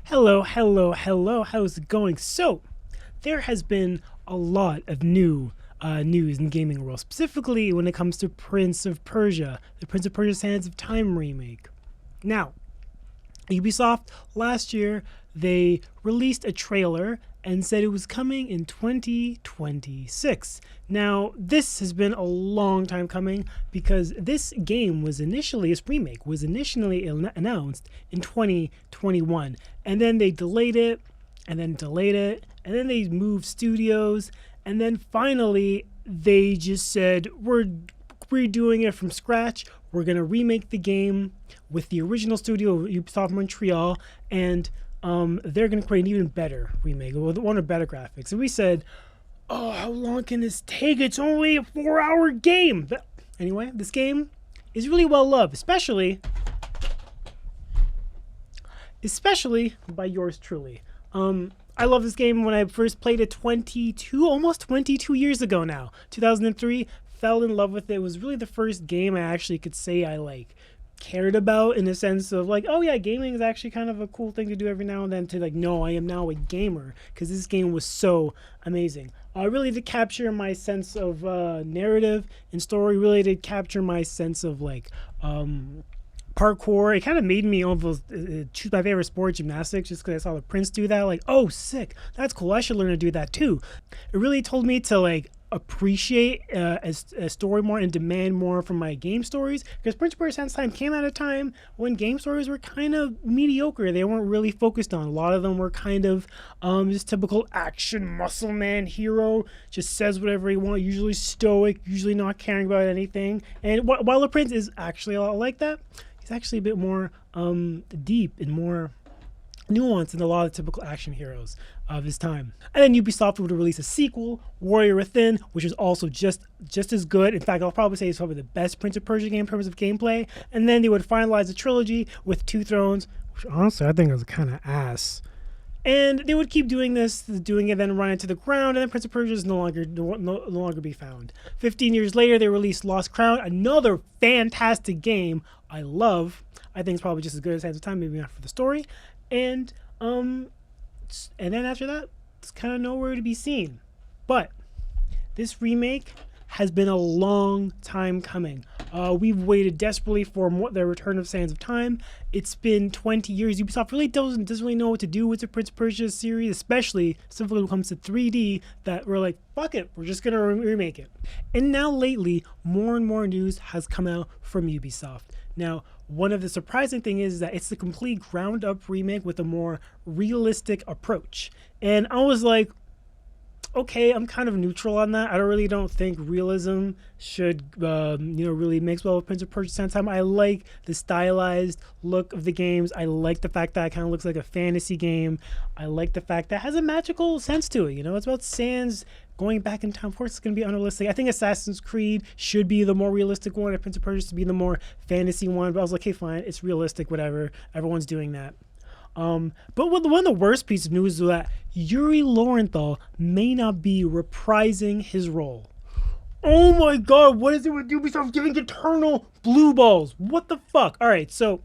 Hello, how's it going? So, there has been a lot of new news in gaming world, specifically when it comes to Prince of Persia, the Prince of Persia Sands of Time remake. Now, Ubisoft last year, they released a trailer and said it was coming in 2026. Now, this has been a long time coming because this game was initially, this remake was initially announced in 2021. And then they delayed it, and then delayed it, and then they moved studios, and then finally they just said, we're redoing it from scratch. We're going to remake the game with the original studio, Ubisoft Montreal, and they're going to create an even better remake with one of better graphics. And we said, oh, how long can this take? It's only a 4-hour game. But anyway, this game is really well loved, especially by yours truly. I love this game. When I first played it almost 22 years ago now, 2003, fell in love with it. It was really the first game I actually could say I cared about, in a sense of oh yeah, gaming is actually kind of a cool thing to do every now and then, to no, I am now a gamer, because this game was so amazing. Really did capture my sense of narrative and story, really did capture my sense of parkour. It kind of made me almost choose my favorite sport, gymnastics, just because I saw the Prince do that. Oh, sick, that's cool, I should learn to do that too. It really told me to appreciate a story more and demand more from my game stories, because Prince of Persia Sands of Time came at a time when game stories were kind of mediocre. They weren't really focused on. A lot of them were kind of just typical action muscle man hero, just says whatever he wants, usually stoic, usually not caring about anything. And while the Prince is actually a lot like that, he's actually a bit more deep and more nuanced than a lot of typical action heroes of his time. And then Ubisoft would release a sequel, Warrior Within, which is also just as good. In fact, I'll probably say it's probably the best Prince of Persia game in terms of gameplay. And then they would finalize the trilogy with Two Thrones, which honestly I think was kind of ass. And they would keep doing this, then run into the ground, and then Prince of Persia is no longer be found. 15 years later, they released Lost Crown, another fantastic game I love. I think it's probably just as good as Sands of Time, maybe not for the story. And then after that, it's kind of nowhere to be seen. But this remake has been a long time coming. We've waited desperately for the return of Sands of Time. It's been 20 years. Ubisoft really doesn't really know what to do with the Prince of Persia series, especially when it comes to 3D, that we're like, fuck it, we're just going to remake it. And now lately, more and more news has come out from Ubisoft. Now, one of the surprising things is that it's the complete ground-up remake with a more realistic approach. And I was like, okay, I'm kind of neutral on that. I really don't think realism should, really mix well with Prince of Persia Sands of Time. I like the stylized look of the games. I like the fact that it kind of looks like a fantasy game. I like the fact that it has a magical sense to it. It's about sands going back in time. Of course, it's going to be unrealistic. I think Assassin's Creed should be the more realistic one, and Prince of Persia should be the more fantasy one. But I was like, hey, fine, it's realistic, whatever. Everyone's doing that. But one of the worst pieces of news is that Yuri Lowenthal may not be reprising his role. Oh my god, what is it with Ubisoft giving Eternal blue balls? What the fuck? Alright, so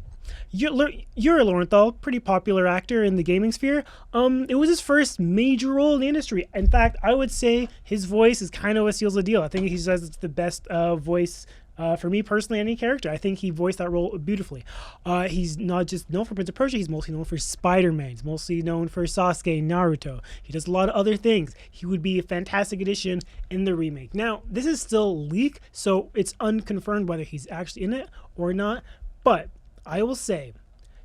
Yuri Lowenthal, pretty popular actor in the gaming sphere. It was his first major role in the industry. In fact, I would say his voice is kind of what seals the deal. I think he says it's the best voice for me personally, any character. I think he voiced that role beautifully. He's not just known for Prince of Persia, he's mostly known for Spider-Man. He's mostly known for Sasuke, Naruto. He does a lot of other things. He would be a fantastic addition in the remake. Now, this is still leak, so it's unconfirmed whether he's actually in it or not. But I will say,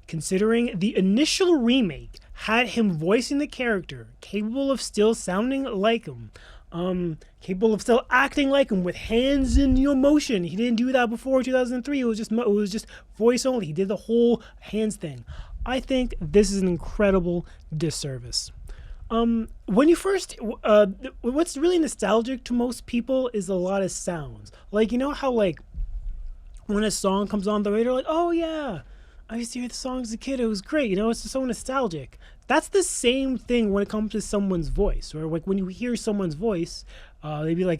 considering the initial remake had him voicing the character, capable of still sounding like him, capable of still acting like him with hands in motion. He didn't do that before 2003. It was just voice only. He did the whole hands thing. I think this is an incredible disservice. When you first, what's really nostalgic to most people is a lot of sounds. How when a song comes on the radio, oh yeah, I used to hear the song as a kid. It was great. It's just so nostalgic. That's the same thing when it comes to someone's voice, or when you hear someone's voice, maybe a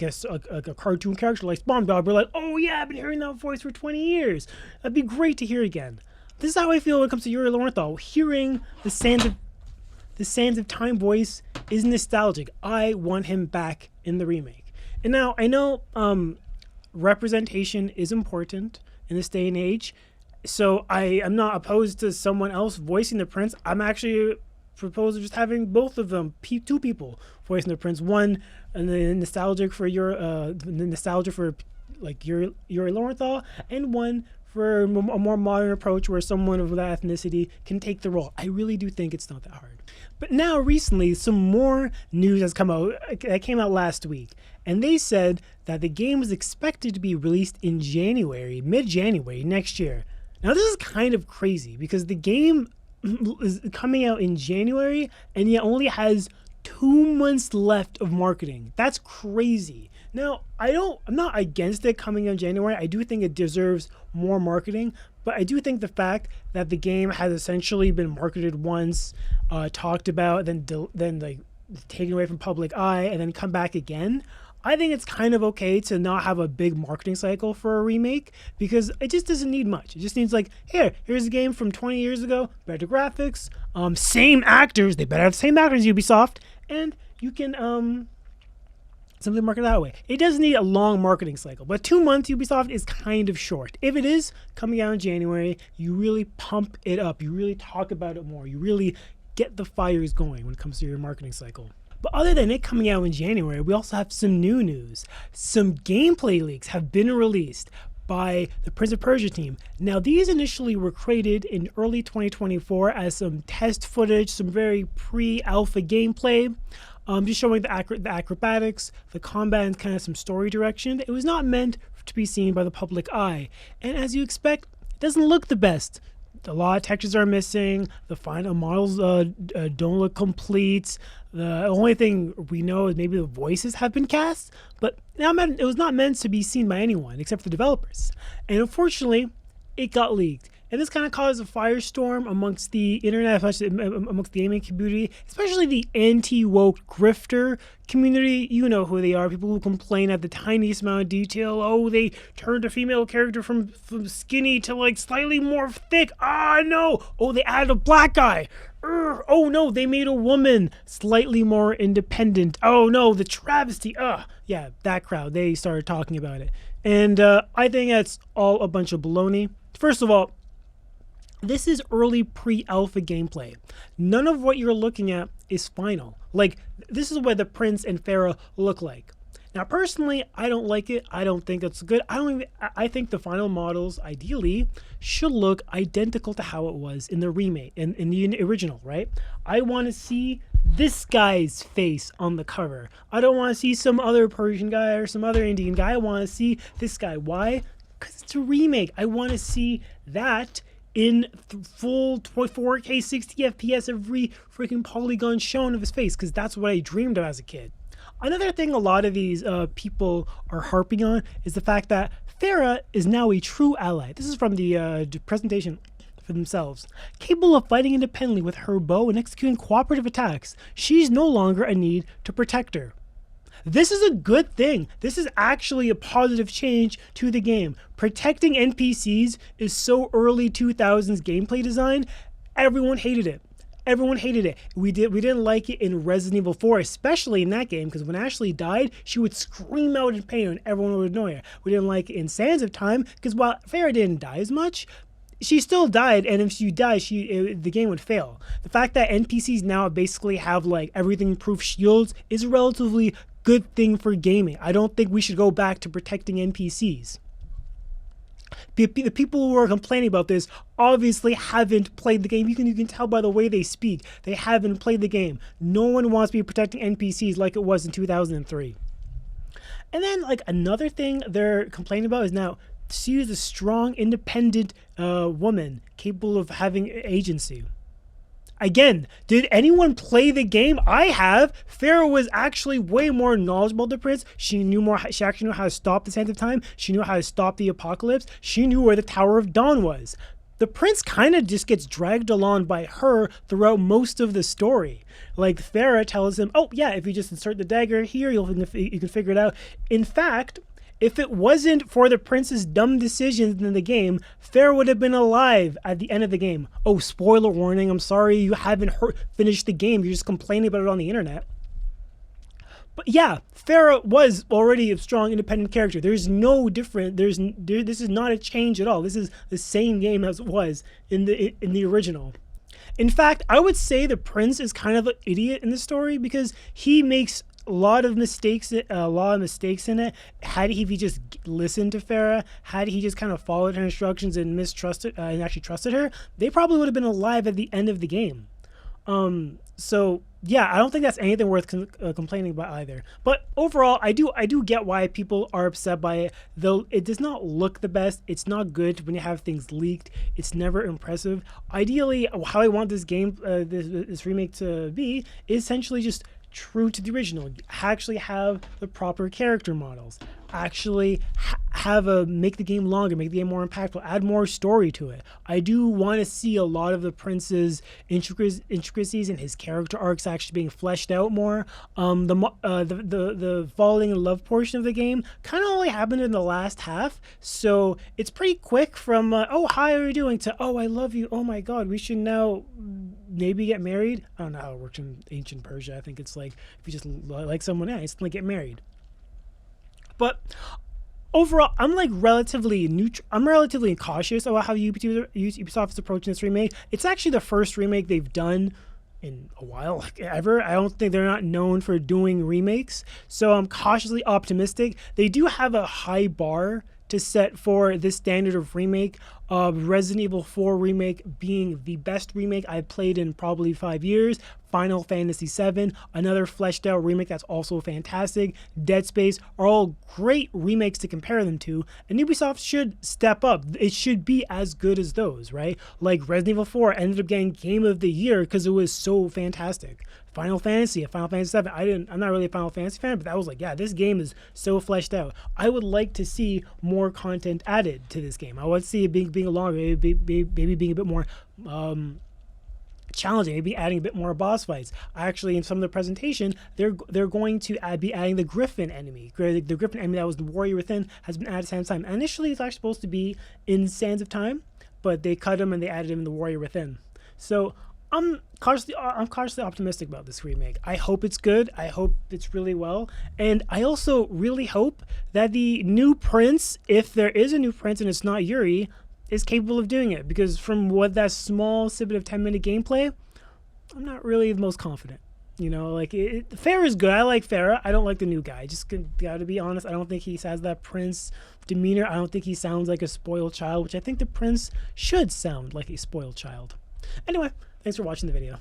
cartoon character like SpongeBob, we're like, oh yeah, I've been hearing that voice for 20 years. That'd be great to hear again. This is how I feel when it comes to Yuri Lowenthal. Hearing the Sands of the Sands of Time voice is nostalgic. I want him back in the remake. And now I know representation is important in this day and age, so I am not opposed to someone else voicing the prince. I'm actually proposed just having both of them, two people voicing the prince. One, and the nostalgic for like Yuri Lowenthal, and one for a more modern approach where someone of that ethnicity can take the role. I really do think it's not that hard. But now recently, some more news has come out. That came out last week, and they said that the game was expected to be released in January, mid-January next year. Now this is kind of crazy because the game is coming out in January and yet only has 2 months left of marketing. That's crazy. Now, I'm not against it coming out in January. I do think it deserves more marketing, but I do think the fact that the game has essentially been marketed once, talked about, then like taken away from public eye, and then come back again, I think it's kind of okay to not have a big marketing cycle for a remake because it just doesn't need much. It just needs like, here's a game from 20 years ago, better graphics, same actors, they better have the same actors as Ubisoft, and you can simply market that way. It doesn't need a long marketing cycle, but 2 months Ubisoft is kind of short. If it is coming out in January, you really pump it up. You really talk about it more. You really get the fires going when it comes to your marketing cycle. But other than it coming out in January, we also have some new news. Some gameplay leaks have been released by the Prince of Persia team. Now, these initially were created in early 2024 as some test footage, some very pre-alpha gameplay, just showing the acrobatics, the combat, and kind of some story direction. It was not meant to be seen by the public eye. And as you expect, it doesn't look the best. A lot of textures are missing. The final models don't look complete. The only thing we know is maybe the voices have been cast, but it was not meant to be seen by anyone except for the developers. And unfortunately, it got leaked. And this kind of caused a firestorm amongst the internet, amongst the gaming community, especially the anti-woke grifter community. You know who they are, people who complain at the tiniest amount of detail. Oh, they turned a female character from skinny to like slightly more thick. Ah, no. Oh, they added a black guy. Oh, no, they made a woman slightly more independent. Oh, no, the travesty. Yeah, that crowd, they started talking about it. And I think that's all a bunch of baloney. First of all, this is early pre-alpha gameplay. None of what you're looking at is final. Like, this is what the Prince and Farah look like. Now, personally, I don't like it. I don't think it's good. I think the final models, ideally, should look identical to how it was in the remake, in the original, right? I want to see this guy's face on the cover. I don't want to see some other Persian guy or some other Indian guy. I want to see this guy. Why? Because it's a remake. I want to see that in full 4K 60 FPS, every freaking polygon shown of his face, because that's what I dreamed of as a kid. Another thing a lot of these people are harping on is the fact that Farah is now a true ally. This is from the presentation for themselves. Capable of fighting independently with her bow and executing cooperative attacks, she's no longer a need to protect her. This is a good thing. This is actually a positive change to the game. Protecting NPCs is so early 2000s gameplay design. Everyone hated it. Everyone hated it. We didn't like it in Resident Evil 4, especially in that game, because when Ashley died, she would scream out in pain and everyone would annoy her. We didn't like it in Sands of Time, because while Farah didn't die as much, she still died, and if she died, the game would fail. The fact that NPCs now basically have like everything-proof shields is relatively good thing for gaming. I don't think we should go back to protecting NPCs. The people who are complaining about this obviously haven't played the game. You can tell by the way they speak. They haven't played the game. No one wants to be protecting NPCs like it was in 2003. And then like another thing they're complaining about is now she is a strong, independent woman capable of having agency. Again, did anyone play the game? I have. Farah was actually way more knowledgeable than the Prince. She knew more. She actually knew how to stop the Sands of Time. She knew how to stop the apocalypse. She knew where the Tower of Dawn was. The Prince kind of just gets dragged along by her throughout most of the story. Like Farah tells him, "Oh yeah, if you just insert the dagger here, you can figure it out." In fact, If it wasn't for the prince's dumb decisions in the game, Farah would have been alive at the end of the game. Oh, spoiler warning, I'm sorry you haven't finished the game, you're just complaining about it on the internet. But yeah, Farah was already a strong independent character. There's no different. This is not a change at all. This is the same game as it was in the original. In fact, I would say the prince is kind of an idiot in the story because he makes a lot of mistakes in it. Had he just listened to Farah, had he just kind of followed her instructions and mistrusted and actually trusted her, they probably would have been alive at the end of the game. So yeah, I don't think that's anything worth complaining about either. But overall, I do get why people are upset by it. Though it does not look the best. It's not good when you have things leaked. It's never impressive. Ideally, how I want this game, this remake to be, is essentially just true to the original. Actually have the proper character models. Actually make the game longer, make the game more impactful, add more story to it. I do want to see a lot of the prince's intricacies and his character arcs actually being fleshed out more. The falling in love portion of the game kind of only happened in the last half, so it's pretty quick from oh, hi, how are you doing, to oh, I love you, oh my god, we should now maybe get married. I don't know how it works in ancient Persia. I think it's like if you just like someone, yeah, instantly get married. But overall, I'm relatively neutral. I'm relatively cautious about how Ubisoft is approaching this remake. It's actually the first remake they've done in a while, like ever. I don't think they're not known for doing remakes, so I'm cautiously optimistic. They do have a high bar to set for this standard of remake. Resident Evil 4 remake being the best remake I've played in probably 5 years. Final Fantasy VII, another fleshed out remake that's also fantastic. Dead Space are all great remakes to compare them to, and Ubisoft should step up. It should be as good as those, right? Like Resident Evil 4 ended up getting Game of the Year because it was so fantastic. Final Fantasy VII, I'm not really a Final Fantasy fan, but that was like, yeah, this game is so fleshed out. I would like to see more content added to this game. I would see it being longer, maybe being a bit more challenging, maybe adding a bit more boss fights. Actually, in some of the presentation, they're going to be adding the Griffin enemy. The Griffin enemy that was the Warrior Within has been added Sands of Time. And initially, it's actually supposed to be in Sands of Time, but they cut him and they added him in the Warrior Within. So I'm cautiously optimistic about this remake. I hope it's good. I hope it's really well. And I also really hope that the new prince, if there is a new prince and it's not Yuri, is capable of doing it. Because from what that small snippet of 10-minute gameplay, I'm not really the most confident. You know, like, Farah is good. I like Farah. I don't like the new guy. Just gotta be honest. I don't think he has that prince demeanor. I don't think he sounds like a spoiled child, which I think the prince should sound like a spoiled child. Anyway, thanks for watching the video.